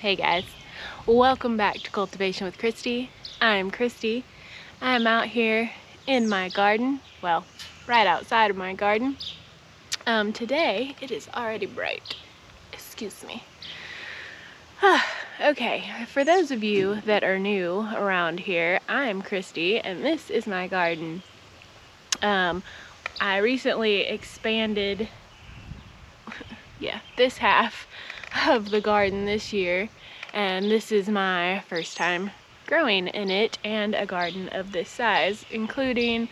Hey guys, welcome back to Cultivation with Christy. I'm Christy. I'm out here in my garden, well, right outside of my garden. Today it is already bright. Excuse me. Okay, for those of you that are new around here, I'm Christy and this is my garden. I recently expanded this half of the garden this year, and this is my first time growing in it and a garden of this size, including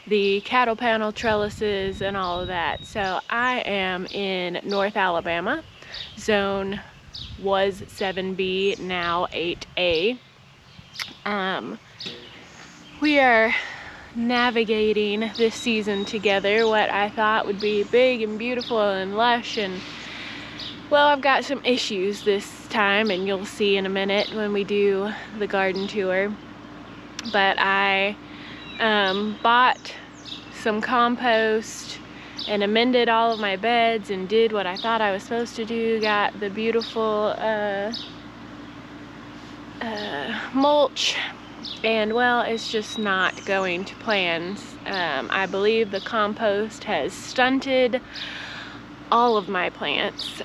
the cattle panel trellises and all of that. So I am in North Alabama. Zone was 7B, now 8A. We are navigating this season together, what I thought would be big and beautiful and lush, and well, I've got some issues this time, and you'll see in a minute when we do the garden tour. But I bought some compost and amended all of my beds and did what I thought I was supposed to do. Got the beautiful mulch, and well, it's just not going to plans. I believe the compost has stunted all of my plants.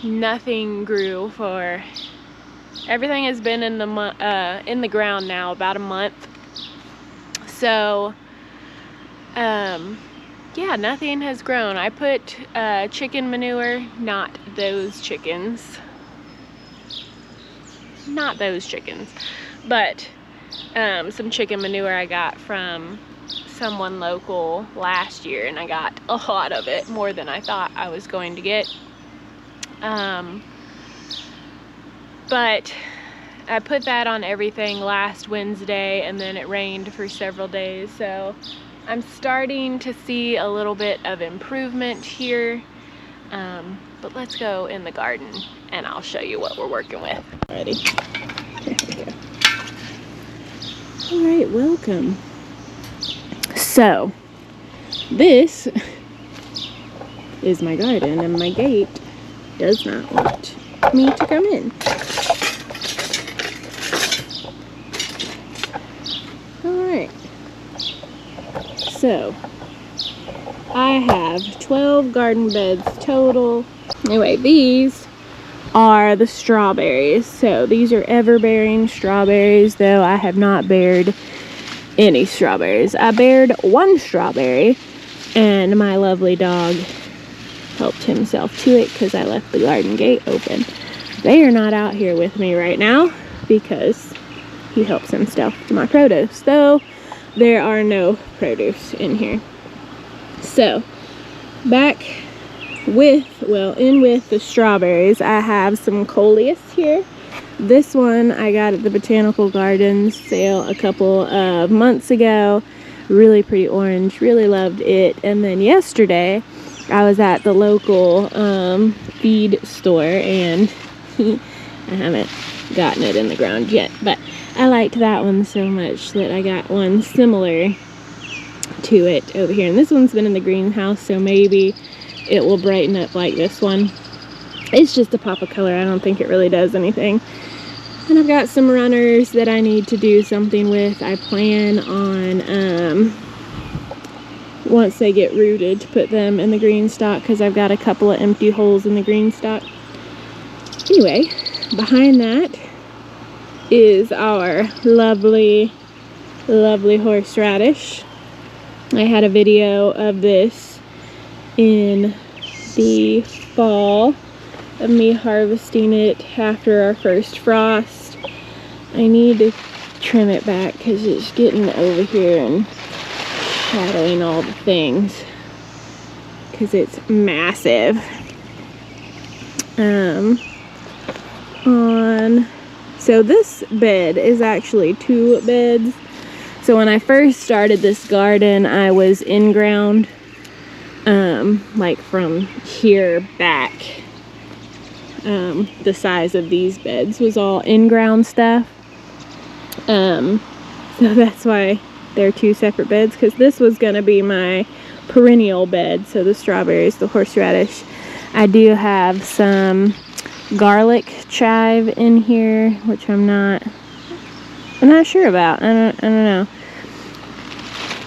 Nothing grew for, everything has been in the ground now about a month. So yeah, nothing has grown. I put chicken manure, not those chickens, but some chicken manure I got from someone local last year, and I got a lot of it, more than I thought I was going to get. But I put that on everything last Wednesday, and then it rained for several days, so I'm starting to see a little bit of improvement here. But let's go in the garden and I'll show you what we're working with. Ready? There we go. All right, welcome. So, this is my garden, and my gate does not want me to come in. Alright, so I have 12 garden beds total. Anyway, these are the strawberries. So these are ever-bearing strawberries, though I have not bared any strawberries. I bared one strawberry, and my lovely dog helped himself to it because I left the garden gate open. They are not out here with me right now because he helps himself to my produce, though there are no produce in here. So back with, well, in with the strawberries, I have some coleus here. This one I got at the Botanical Gardens sale a couple of months ago. Really pretty orange, really loved it. And then yesterday I was at the local feed store, and I haven't gotten it in the ground yet, but I liked that one so much that I got one similar to it over here. And this one's been in the greenhouse, so maybe it will brighten up like this one. It's just a pop of color. I don't think it really does anything. And I've got some runners that I need to do something with. I plan on, once they get rooted, to put them in the green stock, because I've got a couple of empty holes in the green stock. Anyway, behind that is our lovely, lovely horseradish. I had a video of this in the fall of me harvesting it after our first frost. I need to trim it back because it's getting over here and shadowing all the things because it's massive. So this bed is actually 2 beds. So when I first started this garden, I was in ground, like from here back. The size of these beds was all in-ground stuff. So that's why they're 2 separate beds, because this was going to be my perennial bed. So the strawberries, the horseradish. I do have some garlic chive in here, which I'm not sure about. I don't know.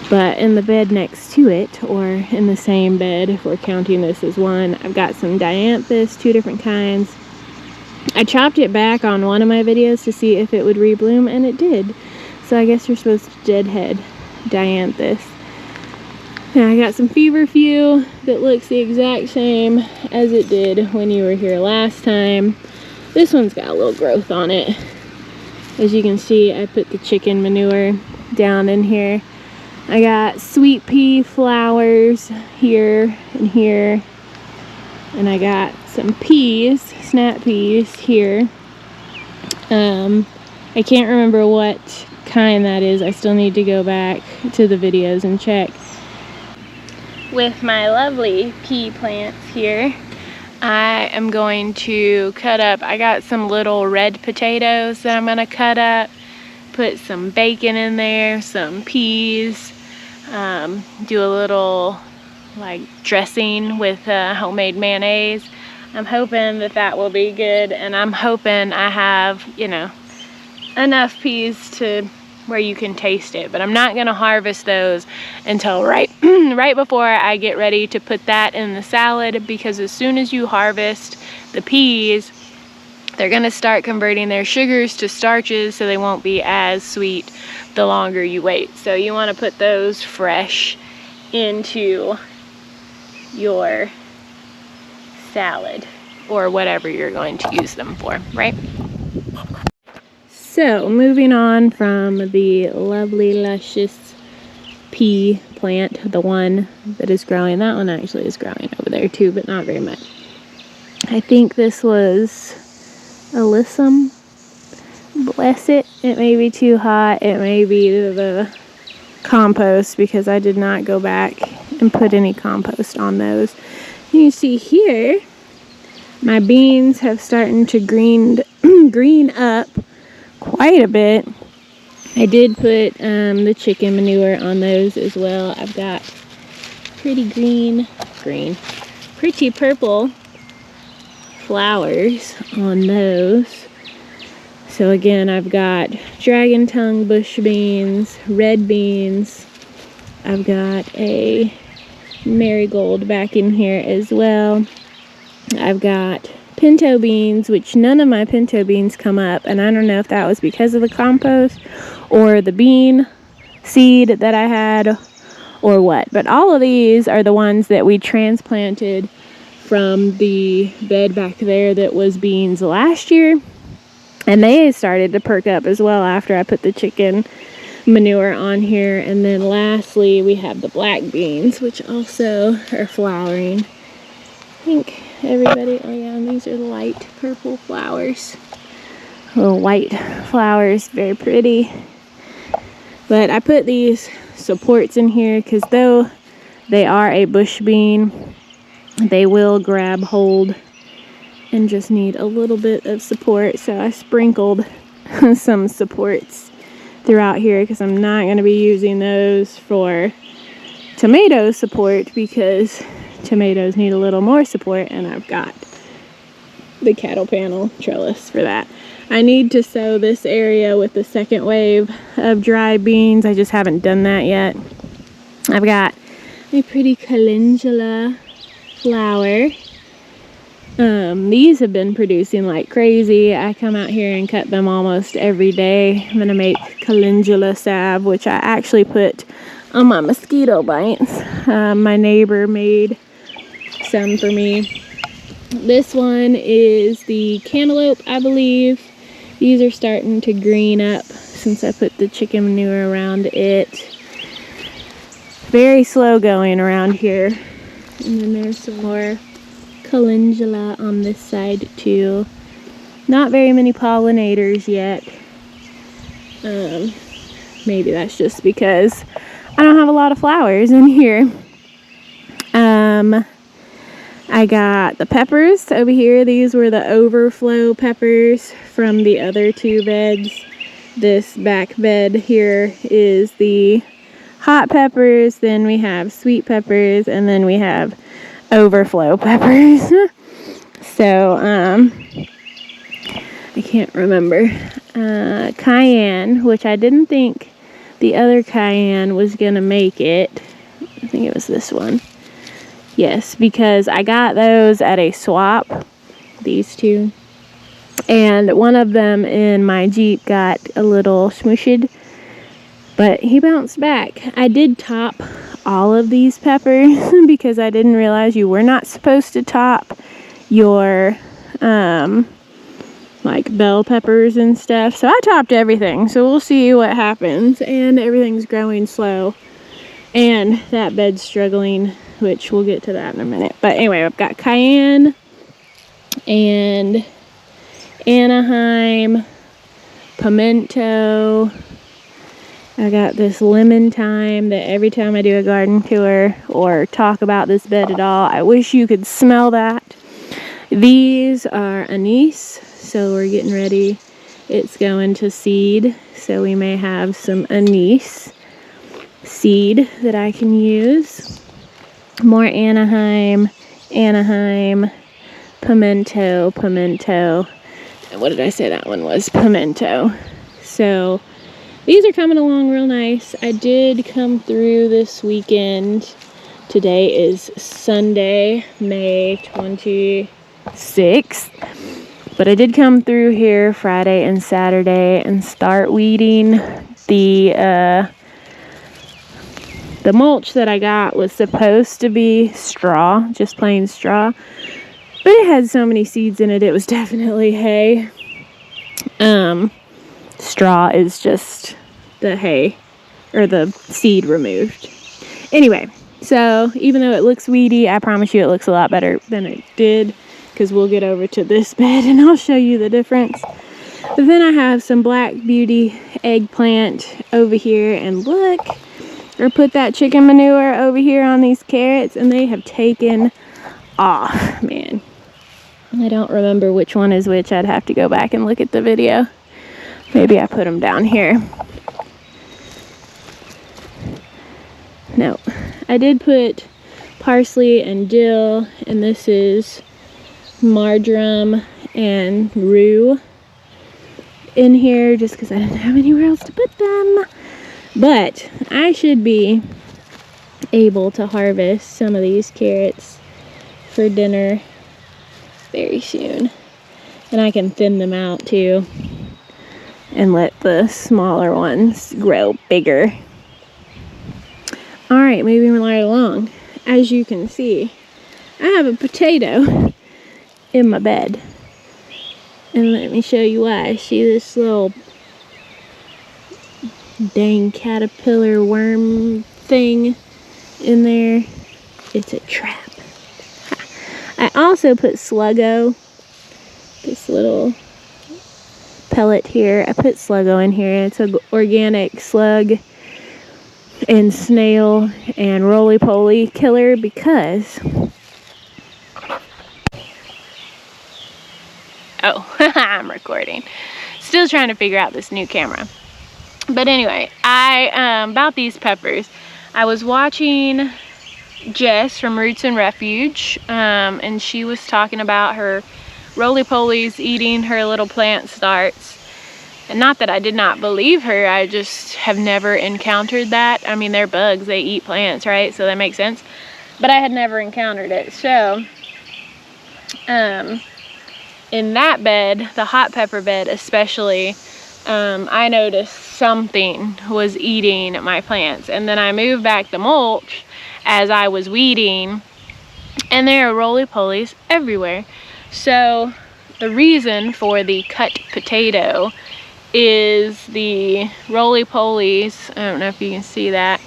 But in the bed next to it, or in the same bed, if we're counting this as one, I've got some dianthus, 2 different kinds. I chopped it back on one of my videos to see if it would rebloom, and it did. So I guess you're supposed to deadhead dianthus. Now I got some feverfew that looks the exact same as it did when you were here last time. This one's got a little growth on it. As you can see, I put the chicken manure down in here. I got sweet pea flowers here and here. And I got some peas, snap peas here. I can't remember what kind that is. I still need to go back to the videos and check. With my lovely pea plants here, I am going to cut up, I got some little red potatoes that I'm going to cut up, put some bacon in there, some peas, do a little like dressing with homemade mayonnaise. I'm hoping that will be good, and I'm hoping I have, you know, enough peas to where you can taste it. But I'm not going to harvest those until right before I get ready to put that in the salad, because as soon as you harvest the peas, they're going to start converting their sugars to starches, so they won't be as sweet the longer you wait. So you want to put those fresh into your salad or whatever you're going to use them for, right? So moving on from the lovely luscious pea plant, the one that is growing, that one actually is growing over there too, but not very much. I think this was alyssum. Bless it. It may be too hot. It may be the compost, because I did not go back and put any compost on those. You see here, my beans have started to green up quite a bit. I did put the chicken manure on those as well. I've got pretty pretty purple flowers on those. So again, I've got dragon tongue bush beans, red beans. I've got a marigold back in here as well. I've got pinto beans, which none of my pinto beans come up, and I don't know if that was because of the compost or the bean seed that I had or what. But all of these are the ones that we transplanted from the bed back there that was beans last year. And they started to perk up as well after I put the chicken manure on here. And then lastly, we have the black beans, which also are flowering. I think everybody, oh yeah, and these are the light purple flowers. Little white flowers, very pretty. But I put these supports in here because though they are a bush bean, they will grab hold and just need a little bit of support. So I sprinkled some supports throughout here because I'm not going to be using those for tomato support, because tomatoes need a little more support, and I've got the cattle panel trellis for that. I need to sow this area with the second wave of dry beans. I just haven't done that yet. I've got a pretty calendula flower. These have been producing like crazy. I come out here and cut them almost every day. I'm gonna make calendula salve, which I actually put on my mosquito bites. My neighbor made some for me. This one is the cantaloupe, I believe. These are starting to green up since I put the chicken manure around it. Very slow going around here. And then there's some more calendula on this side too. Not very many pollinators yet. Maybe that's just because I don't have a lot of flowers in here. I got the peppers over here. These were the overflow peppers from the other two beds. This back bed here is the hot peppers. Then we have sweet peppers, and then we have overflow peppers. So, I can't remember. Cayenne, which I didn't think the other cayenne was gonna make it. I think it was this one. Yes, because I got those at a swap, these two. And one of them in my Jeep got a little smooshed, but he bounced back. I did top all of these peppers because I didn't realize you were not supposed to top your like bell peppers and stuff. So I topped everything. So we'll see what happens. And everything's growing slow. And that bed's struggling, which we'll get to that in a minute. But anyway, I've got cayenne and Anaheim, pimento. I got this lemon thyme that every time I do a garden tour or talk about this bed at all, I wish you could smell that. These are anise. So we're getting ready. It's going to seed. So we may have some anise seed that I can use. More Anaheim, pimento. And what did I say that one was? Pimento. So these are coming along real nice. I did come through this weekend. Today is Sunday, May 26th. But I did come through here Friday and Saturday and start weeding. The mulch that I got was supposed to be straw, just plain straw. But it had so many seeds in it, it was definitely hay. Straw is just the hay, or the seed removed. Anyway, so even though it looks weedy, I promise you it looks a lot better than it did. Because we'll get over to this bed and I'll show you the difference. But then I have some Black Beauty eggplant over here, and look, or put that chicken manure over here on these carrots, and they have taken off, man. I don't remember which one is which. I'd have to go back and look at the video. Maybe I put them down here. No, I did put parsley and dill, and this is marjoram and rue in here just because I didn't have anywhere else to put them. But I should be able to harvest some of these carrots for dinner very soon. And I can thin them out too and let the smaller ones grow bigger. Alright, moving right along. As you can see, I have a potato in my bed, and let me show you why. See this little dang caterpillar worm thing in there? It's a trap. I also put Sluggo, this little pellet here. I put Sluggo in here. It's an organic slug and snail and roly-poly killer because I'm recording. Still trying to figure out this new camera. But anyway, about these peppers, I was watching Jess from Roots and Refuge, and she was talking about her roly-polies eating her little plant starts. And not that I did not believe her, I just have never encountered that. I mean, they're bugs, they eat plants, right? So that makes sense. But I had never encountered it. So, in that bed, the hot pepper bed especially, I noticed something was eating my plants. And then I moved back the mulch as I was weeding, and there are roly-polies everywhere. So the reason for the cut potato is the roly-polies, I don't know if you can see that,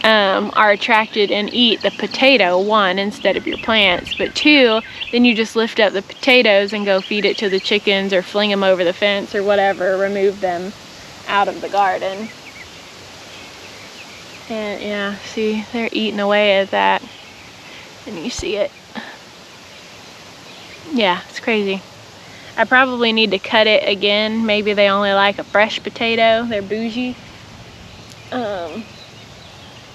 are attracted and eat the potato, one, instead of your plants, but two, then you just lift up the potatoes and go feed it to the chickens or fling them over the fence or whatever, remove them out of the garden. And yeah, see, they're eating away at that, and you see it. Yeah, it's crazy. I probably need to cut it again. Maybe they only like a fresh potato. They're bougie.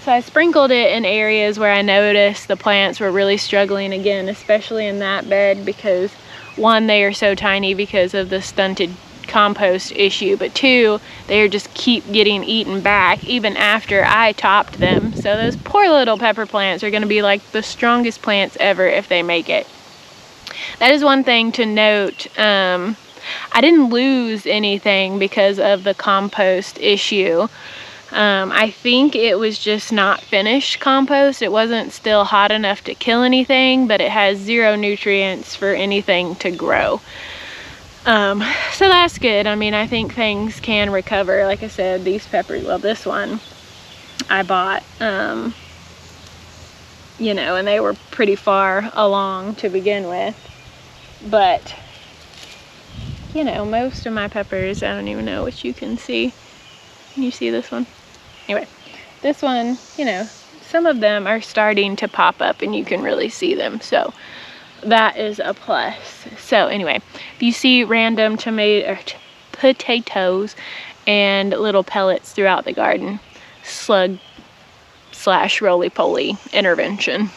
So I sprinkled it in areas where I noticed the plants were really struggling again, especially in that bed, because one, they are so tiny because of the stunted compost issue, but two, they just keep getting eaten back even after I topped them. So those poor little pepper plants are going to be like the strongest plants ever if they make it. That is one thing to note. I didn't lose anything because of the compost issue. I think it was just not finished compost. It wasn't still hot enough to kill anything, but it has 0 nutrients for anything to grow. So that's good. I mean, I think things can recover. Like I said, these peppers, well, this one I bought, you know, and they were pretty far along to begin with. But, you know, most of my peppers, I don't even know what you can see. Can you see this one? Anyway, this one, you know, some of them are starting to pop up and you can really see them. So that is a plus. So anyway, if you see random potatoes and little pellets throughout the garden, slug / roly-poly intervention.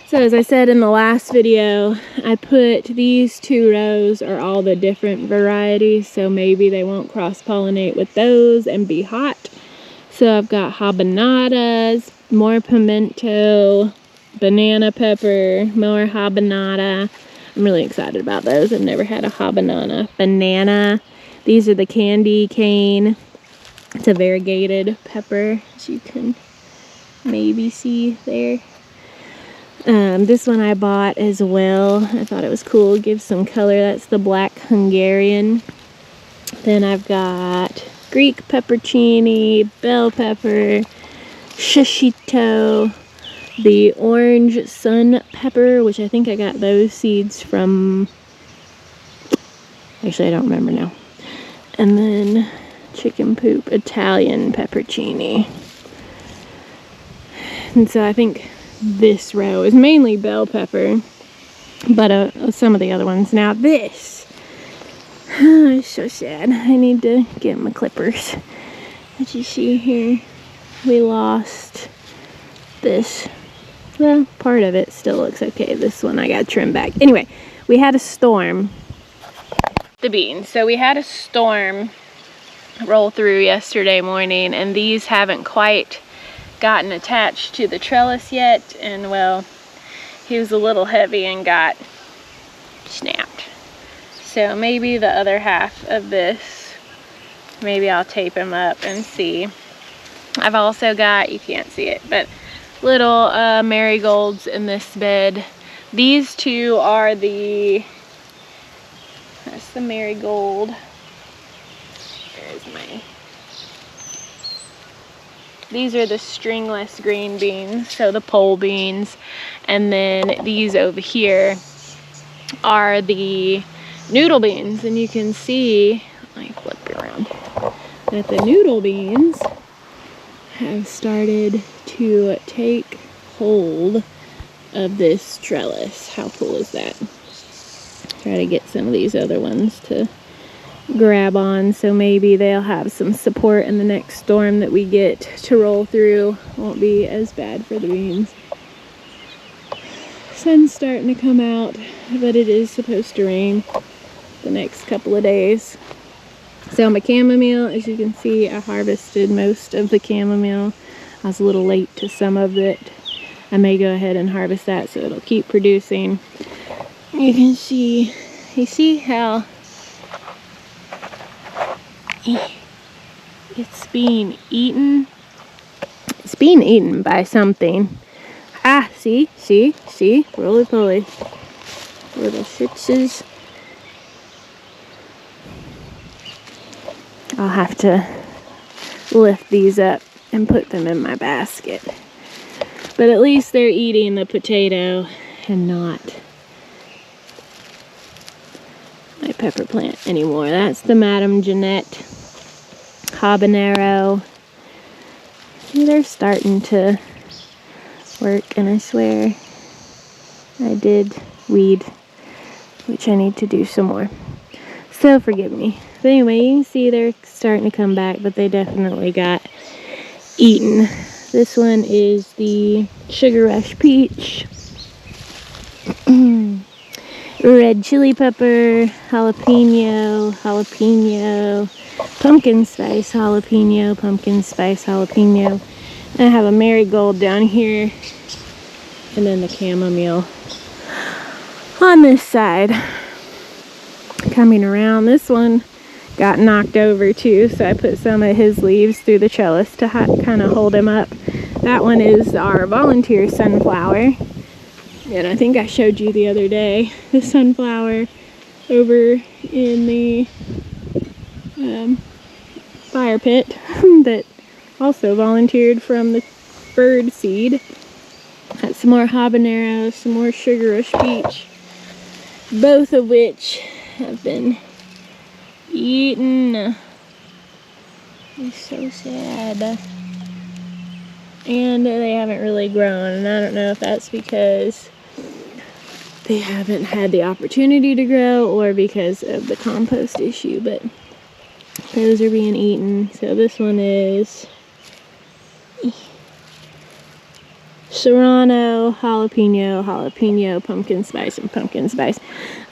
So as I said in the last video, I put these 2 rows are all the different varieties, so maybe they won't cross-pollinate with those and be hot. So I've got habanadas, more pimento, banana pepper, more habanada. I'm really excited about those. I've never had a habanana banana. These are the candy cane. It's a variegated pepper, as you can maybe see there. This one I bought as well. I thought it was cool. Give some color. That's the black Hungarian. Then I've got Greek peppercini, bell pepper, shishito, the orange sun pepper, which I think I got those seeds from, actually I don't remember now. And then chicken poop Italian peppercini. And so I think this row is mainly bell pepper, but some of the other ones. Now this, it's so sad. I need to get my clippers. As you see here, we lost this. Well, part of it still looks okay. This one I got trimmed back. Anyway, we had a storm. The beans. So we had a storm roll through yesterday morning, and these haven't quite gotten attached to the trellis yet. And well, he was a little heavy and got snapped. So maybe the other half of this, maybe I'll tape him up and see. I've also got, you can't see it, but little marigolds in this bed. These 2 are the, that's the marigold. There's my, these are the stringless green beans, so the pole beans. And then these over here are the noodle beans, and you can see, let me flip it around, that the noodle beans have started to take hold of this trellis. How cool is that? Try to get some of these other ones to grab on, so maybe they'll have some support in the next storm that we get to roll through. Won't be as bad for the beans. Sun's starting to come out, but it is supposed to rain the next couple of days. So my chamomile, as you can see, I harvested most of the chamomile. I was a little late to some of it. I may go ahead and harvest that so it'll keep producing. You can see, you see how it's being eaten? It's being eaten by something. Ah, see, roly-poly. Little shitses. I'll have to lift these up and put them in my basket. But at least they're eating the potato and not my pepper plant anymore. That's the Madame Jeanette habanero. They're starting to work, and I swear I did weed, which I need to do some more. So forgive me. But anyway, you can see they're starting to come back, but they definitely got eaten This one is the Sugar Rush Peach. Red chili pepper, jalapeno, pumpkin spice jalapeno. I have a marigold down here, and then the chamomile on this side. Coming around, this one got knocked over too, so I put some of his leaves through the trellis to kind of hold him up. That one is our volunteer sunflower, and I think I showed you the other day the sunflower over in the fire pit that also volunteered from the bird seed. Got some more habanero, some more Sugar Rush Peach, both of which have been eaten. It's so sad. And they haven't really grown, and I don't know if that's because they haven't had the opportunity to grow or because of the compost issue, but those are being eaten. So this one is serrano, jalapeno, pumpkin spice, and pumpkin spice.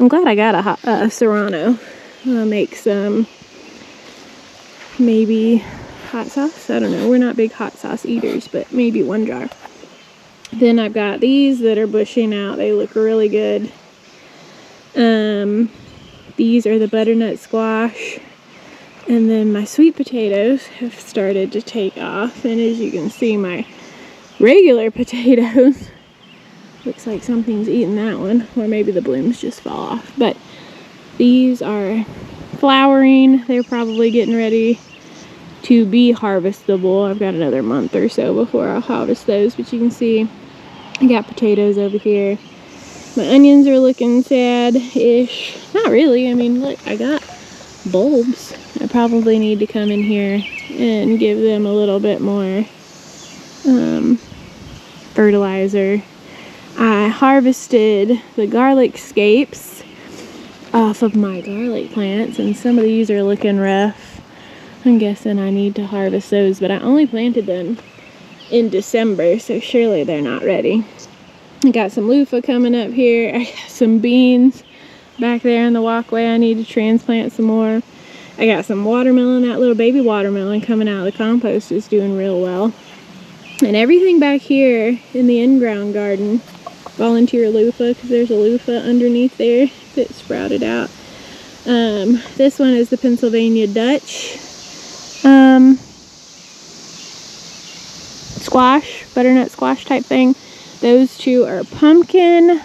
I'm glad I got a serrano. I'll make some maybe hot sauce. I don't know. We're not big hot sauce eaters, but maybe one jar. Then I've got these that are bushing out. They look really good. These are the butternut squash. And then my sweet potatoes have started to take off. And as you can see, my regular potatoes, looks like something's eating that one. Or maybe the blooms just fall off. But these are flowering. They're probably getting ready to be harvestable. I've got another month or so before I'll harvest those, but you can see I got potatoes over here. My onions are looking sad-ish. Not really. I mean, look, I got bulbs. I probably need to come in here and give them a little bit more fertilizer. I harvested the garlic scapes off of my garlic plants, and some of these are looking rough. I'm guessing I need to harvest those, but I only planted them in December, so surely they're not ready. I got some loofah coming up here. I got some beans back there in the walkway. I need to transplant some more. I got some watermelon. That little baby watermelon coming out of the compost is doing real well. And everything back here in the in-ground garden, volunteer loofah, because there's a loofah underneath there that sprouted out. This one is the Pennsylvania Dutch squash, butternut squash type thing. Those two are pumpkin.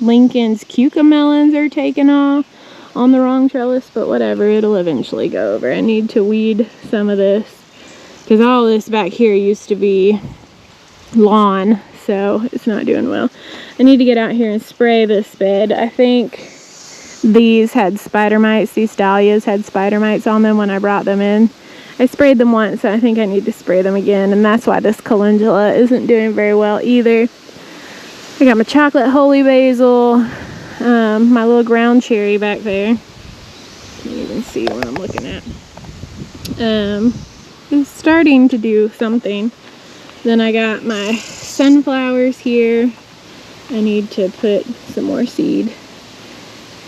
Lincoln's cucamelons are taken off on the wrong trellis, but whatever, it'll eventually go over. I need to weed some of this because all this back here used to be lawn, so it's not doing well. I need to get out here and spray this bed. I think these had spider mites. These dahlias had spider mites on them when I brought them in. I sprayed them once, I think I need to spray them again, and that's why this calendula isn't doing very well either. I got my chocolate holy basil, my little ground cherry back there. Can't even see what I'm looking at. It's starting to do something. Then I got my sunflowers here. I need to put some more seed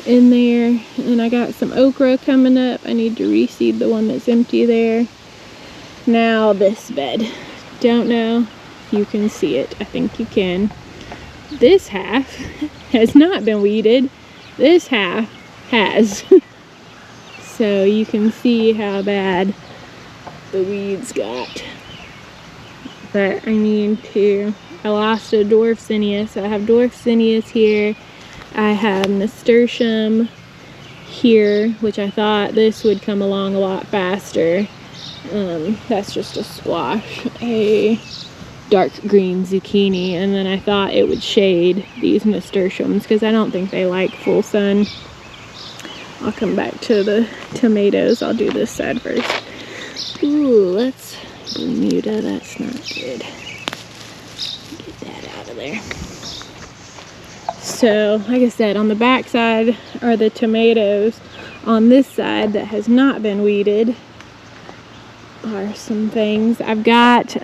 in there. And I got some okra coming up. I need to reseed the one that's empty there. Now this bed. Don't know if you can see it. I think you can. This half has not been weeded. This half has. So you can see how bad the weeds got. But I lost a dwarf zinnia. So I have dwarf zinnias here. I have nasturtium here, which I thought this would come along a lot faster. That's just a squash, a dark green zucchini, and then I thought it would shade these nasturtiums because I don't think they like full sun. I'll come back to the tomatoes. I'll do this side first. Ooh, let's Bermuda, that's not good. Get that out of there. So, like I said, on the back side are the tomatoes. On this side that has not been weeded are some things. I've got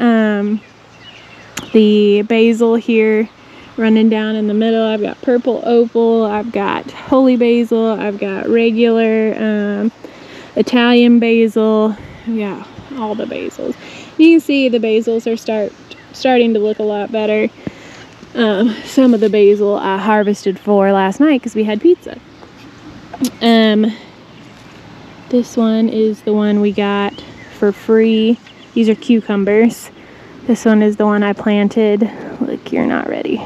the basil here running down in the middle. I've got purple opal, I've got holy basil, I've got regular Italian basil. Yeah, all the basils. You can see the basils are starting to look a lot better. Some of the basil I harvested for last night because we had pizza. This one is the one we got for free. These are cucumbers. This one is the one I planted. Look, you're not ready.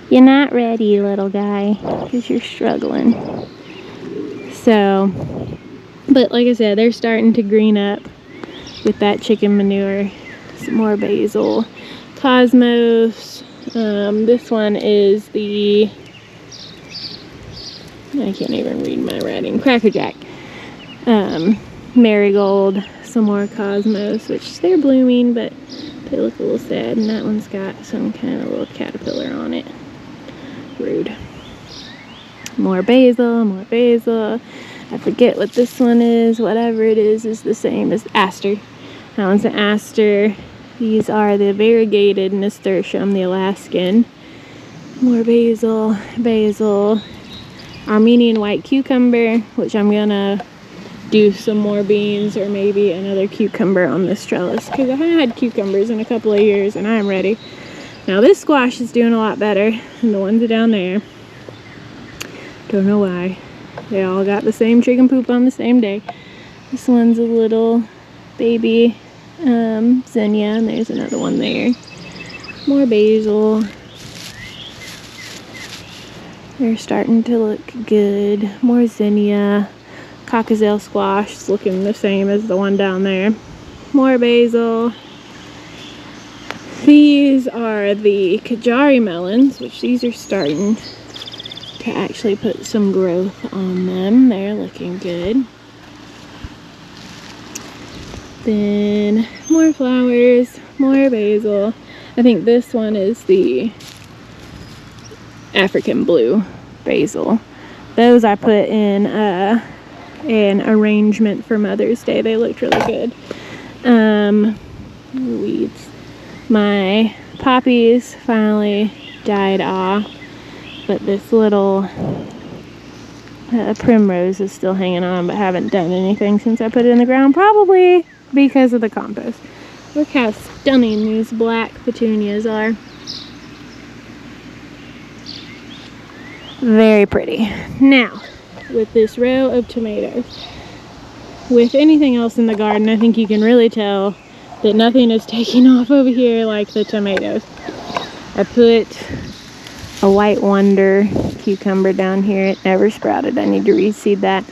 You're not ready, little guy, because you're struggling. So, but like I said, they're starting to green up with that chicken manure. Some more basil. Cosmos. This one is the, I can't even read my writing, Cracker Jack. Marigold. Some more cosmos, which they're blooming, but they look a little sad, and that one's got some kind of little caterpillar on it. Rude. More basil, more basil. I forget what this one is. Whatever it is the same as aster. That one's an aster. These are the variegated nasturtium, the Alaskan. More basil, basil. Armenian white cucumber, which I'm gonna do some more beans or maybe another cucumber on this trellis, because I haven't had cucumbers in a couple of years and I'm ready. Now this squash is doing a lot better than the ones down there. Don't know why. They all got the same chicken poop on the same day. This one's a little baby zinnia, and there's another one there. More basil. They're starting to look good. More zinnia. Cockazel squash is looking the same as the one down there. More basil. These are the Kajari melons, which these are starting to actually put some growth on them. They're looking good. Then more flowers, more basil. I think this one is the African blue basil. Those I put in an arrangement for Mother's Day. They looked really good. Weeds. My poppies finally died off, but this little primrose is still hanging on, but haven't done anything since I put it in the ground, probably because of the compost. Look how stunning these black petunias are. Very pretty. Now, with this row of tomatoes, with anything else in the garden, I think you can really tell that nothing is taking off over here like the tomatoes. I put a White Wonder cucumber down here. It never sprouted. I need to reseed that.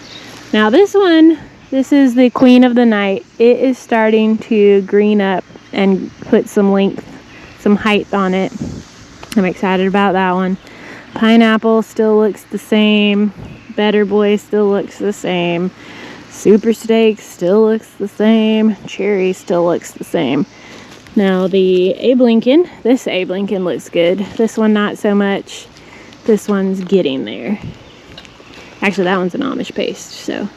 Now this one, this is the Queen of the Night. It is starting to green up and put some length, some height on it. I'm excited about that one. Pineapple still looks the same. Better Boy still looks the same. Super Steak still looks the same. Cherry still looks the same. Now the Abe Lincoln, this Abe Lincoln looks good. This one not so much. This one's getting there. Actually, that one's an Amish paste, so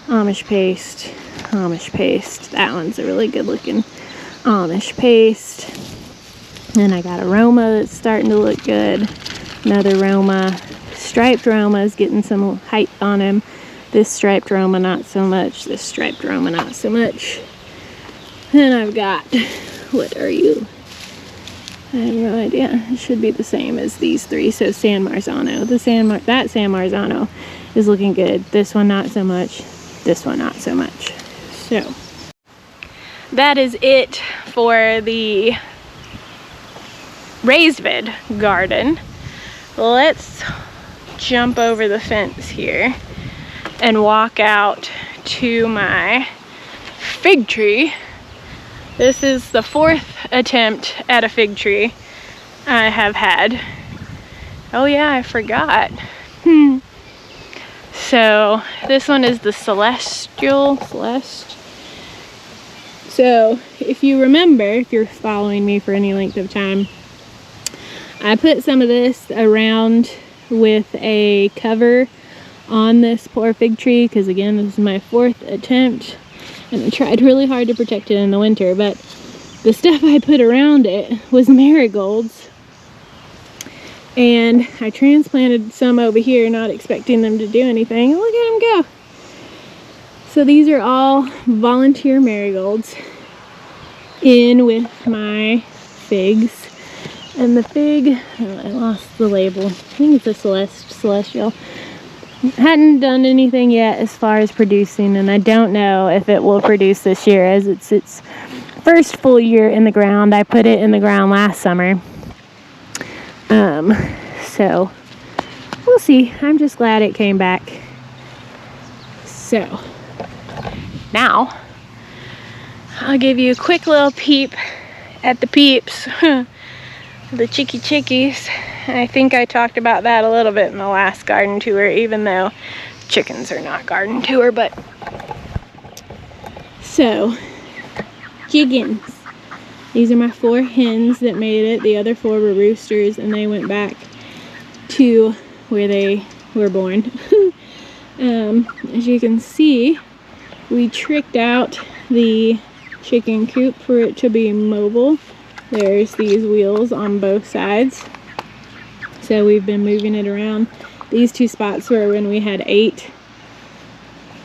Amish paste, Amish paste. That one's a really good looking Amish paste. Then I got a Roma that's starting to look good. Another Roma. Striped Roma is getting some height on him. This striped Roma not so much. This striped Roma not so much. Then I've got, what are you? I have no idea. It should be the same as these three. So San Marzano. That San Marzano is looking good. This one not so much. This one not so much. So that is it for the raised bed garden. Let's jump over the fence here and walk out to my fig tree. This is the 4th attempt at a fig tree I have had. Oh yeah, I forgot. So this one is the Celeste. So if you remember, if you're following me for any length of time, I put some of this around with a cover on this poor fig tree, because again, this is my 4th attempt and I tried really hard to protect it in the winter, but the stuff I put around it was marigolds. And I transplanted some over here, not expecting them to do anything. Look at them go. So these are all volunteer marigolds in with my figs. And the fig, oh, I lost the label. I think it's a celestial. Hadn't done anything yet as far as producing, and I don't know if it will produce this year, as it's its first full year in the ground. I put it in the ground last summer. So we'll see. I'm just glad it came back. So now I'll give you a quick little peep at the peeps. The chickies. I think I talked about that a little bit in the last garden tour, even though chickens are not garden tour, but so chickens. These are my 4 hens that made it. The other 4 were roosters, and they went back to where they were born. As you can see, we tricked out the chicken coop for it to be mobile. There's these wheels on both sides. So we've been moving it around. These 2 spots were when we had 8.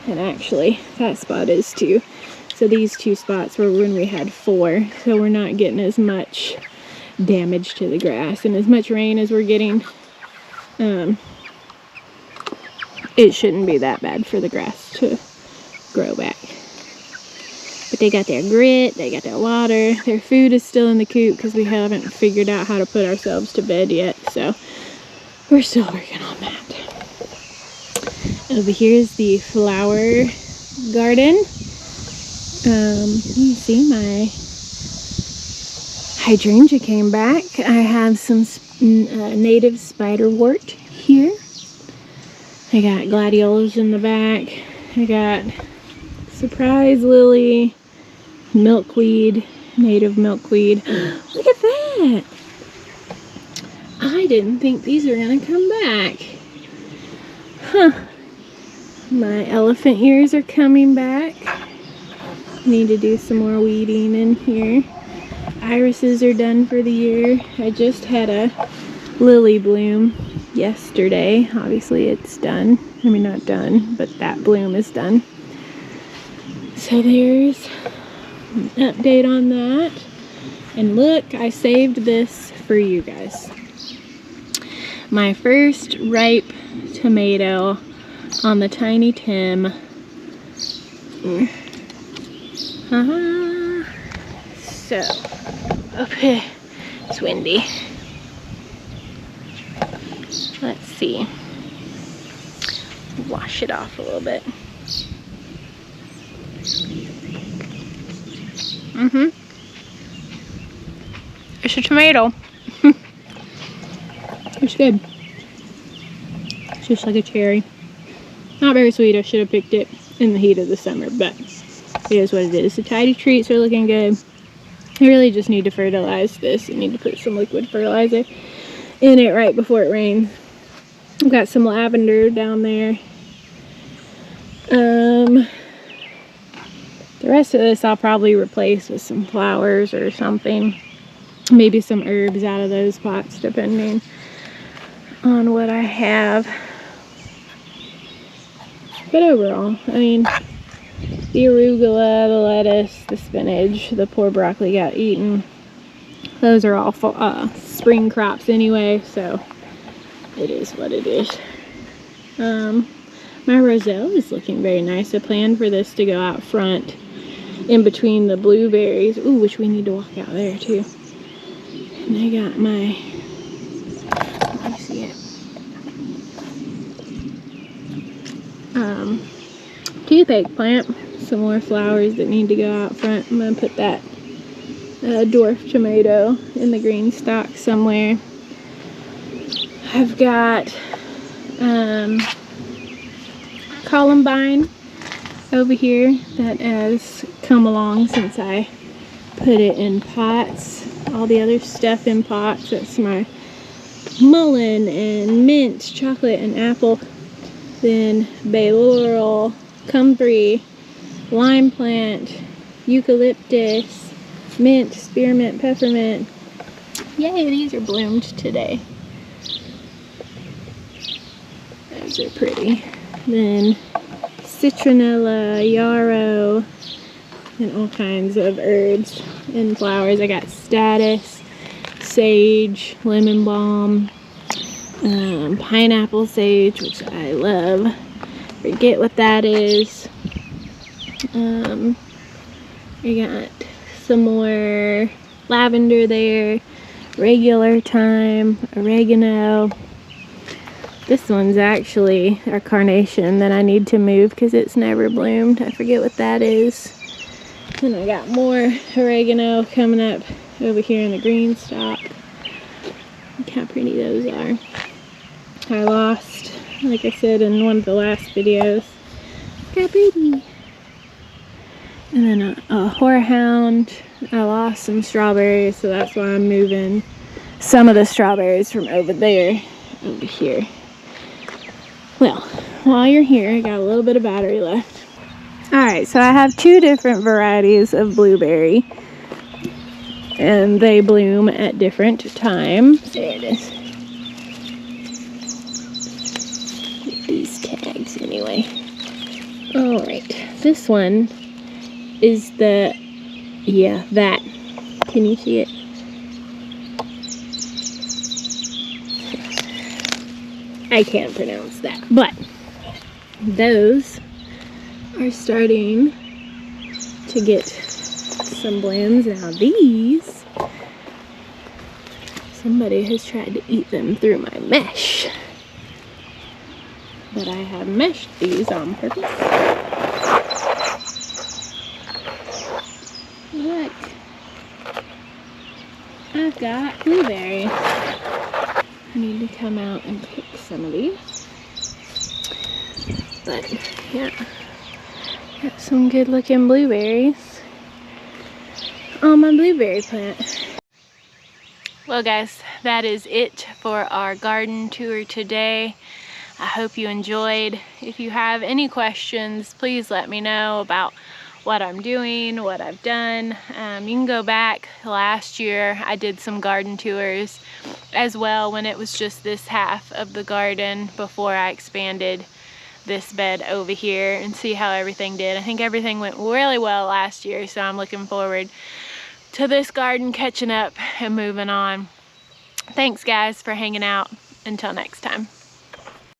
And actually, that spot is 2. So these 2 spots were when we had 4. So we're not getting as much damage to the grass. And as much rain as we're getting, it shouldn't be that bad for the grass to grow back. But they got their grit, they got their water. Their food is still in the coop because we haven't figured out how to put ourselves to bed yet. So we're still working on that. Over here is the flower garden. You see my hydrangea came back. I have some native spiderwort here. I got gladiolas in the back. I got surprise lily, milkweed, native milkweed. Look at that! I didn't think these were gonna come back. Huh. My elephant ears are coming back. Need to do some more weeding in here. Irises are done for the year. I just had a lily bloom yesterday. Obviously it's done. I mean, not done, but that bloom is done. So there's an update on that. And look, I saved this for you guys. My first ripe tomato on the Tiny Tim. So, up here, it's windy. Let's see. Wash it off a little bit. It's a tomato. It's good. It's just like a cherry. Not very sweet. I should have picked it in the heat of the summer, but it is what it is. The tidy treats are looking good. I really just need to fertilize this. I need to put some liquid fertilizer in it right before it rains. I've got some lavender down there. The rest of this I'll probably replace with some flowers or something. Maybe some herbs out of those pots, depending on what I have. But overall, I mean, the arugula, the lettuce, the spinach, the poor broccoli got eaten. Those are all spring crops anyway, so it is what it is. My roselle is looking very nice. I planned for this to go out front in between the blueberries. Ooh, which we need to walk out there too. And I got my, let me see it. Toothache plant. Some more flowers that need to go out front. I'm gonna put that dwarf tomato in the green stock somewhere. I've got columbine over here that has come along since I put it in pots. All the other stuff in pots. That's my mullein and mint, chocolate and apple. Then bay laurel, comfrey, lime plant, eucalyptus, mint, spearmint, peppermint. Yay, these are bloomed today. Those are pretty. Then citronella, yarrow, and all kinds of herbs and flowers. I got statice, sage, lemon balm, pineapple sage, which I love. Forget what that is. We got some more lavender there, regular thyme, oregano. This one's actually a carnation that I need to move because it's never bloomed. I forget what that is. And I got more oregano coming up over here in the green stalk. Look how pretty those are. I lost, like I said in one of the last videos, look how pretty. And then a horehound. I lost some strawberries, so that's why I'm moving some of the strawberries from over there over here. Well, while you're here, I got a little bit of battery left. Alright, so I have two different varieties of blueberry, and they bloom at different times. There it is. Get these tags anyway. Alright, this one is the, yeah, that. Can you see it? I can't pronounce that, but those are starting to get some blooms. Now these, somebody has tried to eat them through my mesh, but I have meshed these on purpose. Look, I've got blueberry. I need to come out and pick some of these. But yeah, got some good looking blueberries on my blueberry plant. Well guys, that is it for our garden tour today. I hope you enjoyed. If you have any questions, please let me know about what I'm doing, what I've done. You can go back last year. I did some garden tours as well when it was just this half of the garden before I expanded this bed over here, and see how everything did. I think everything went really well last year, so I'm looking forward to this garden catching up and moving on. Thanks guys for hanging out. Until next time.